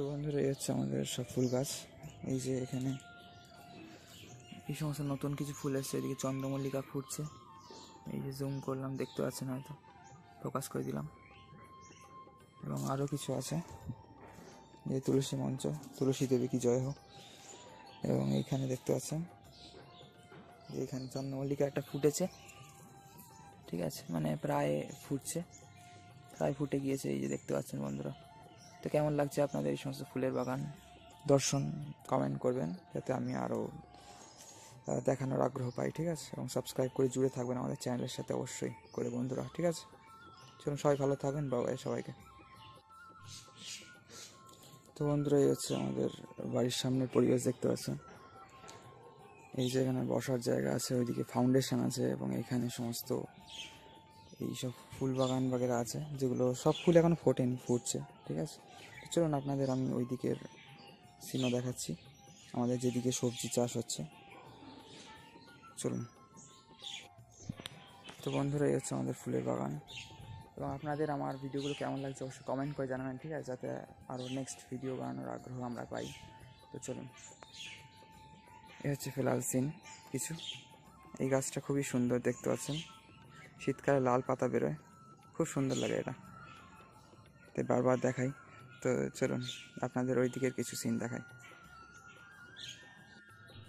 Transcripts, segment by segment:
তো বন্ধুরা, এই হচ্ছে আমাদের সব ফুল গাছ। এই যে এখানে এই সমস্ত নতুন কিছু ফুল এসছে। এদিকে চন্দ্রমল্লিকা ফুটছে, এই যে জুম করলাম দেখতে পাচ্ছেন, হয়তো প্রকাশ করে দিলাম। এবং আরও কিছু আছে, যে তুলসী মঞ্চ, তুলসী দেবী কি জয় হোক। এবং এইখানে দেখতে পাচ্ছেন যে এখানে চন্দ্রমল্লিকা একটা ফুটেছে, ঠিক আছে, মানে প্রায় ফুটছে, প্রায় ফুটে গিয়েছে। এই যে দেখতে পাচ্ছেন বন্ধুরা। তো কেমন লাগছে আপনাদের এই সমস্ত ফুলের বাগান দর্শন, কমেন্ট করবেন, যাতে আমি আরও দেখানোর আগ্রহ পাই, ঠিক আছে। এবং সাবস্ক্রাইব করে জুড়ে থাকবেন আমাদের চ্যানেলের সাথে অবশ্যই করে বন্ধুরা, ঠিক আছে। চলুন, সবাই ভালো থাকবেন, বাবাই সবাইকে। তো বন্ধুরা, এই হচ্ছে আমাদের বাড়ির সামনের পরিবেশ দেখতে পাচ্ছেন। এই যে এখানে বসার জায়গা আছে, ওইদিকে ফাউন্ডেশন আছে, এবং এখানে সমস্ত এইসব ফুল বাগান বাগেরা আছে, যেগুলো সব ফুল এখন ফোটেনি, ফুটছে, ঠিক আছে। চলুন আপনাদের আমি ওই দিকের সিনও দেখাচ্ছি, আমাদের যেদিকে সবজি চাষ হচ্ছে। চলুন। তো বন্ধুরা, এই হচ্ছে আমাদের ফুলের বাগান। এবং আপনাদের আমার ভিডিওগুলো কেমন লাগছে অবশ্যই কমেন্ট করে জানাবেন, ঠিক আছে, যাতে আরও নেক্সট ভিডিও বানানোর আগ্রহ আমরা পাই। তো চলুন, এ হচ্ছে ফিলহাল সিন কিছু। এই গাছটা খুবই সুন্দর দেখতে পাচ্ছেন, শীতকালে লাল পাতা বেরোয়, খুব সুন্দর লাগে এটা, তাই বারবার দেখাই। তো চলুন আপনাদের ওই দিকের কিছু সিন দেখাই।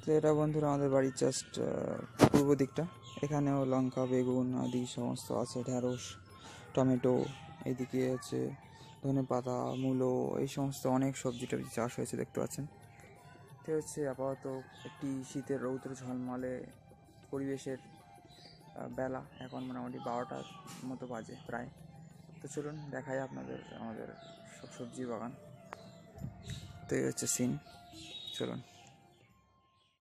তো এটা বন্ধুরা আমাদের বাড়ির জাস্ট পূর্ব দিকটা। এখানেও লঙ্কা, বেগুন আদি সমস্ত আছে, ঢ্যাঁড়স, টমেটো, এইদিকে হচ্ছে ধনে পাতা, মূলো, এই সমস্ত অনেক সবজি টবজি চাষ হয়েছে দেখতে পাচ্ছেন। তো হচ্ছে আপাতত একটি শীতের রৌদ্র ঝলমলে পরিবেশের বেলা, এখন মোটামুটি 12টার মতো বাজে প্রায়। তো চলুন দেখাই আপনাদের আমাদের সব সবজি বাগান। তো এই হচ্ছে সিন, চলুন।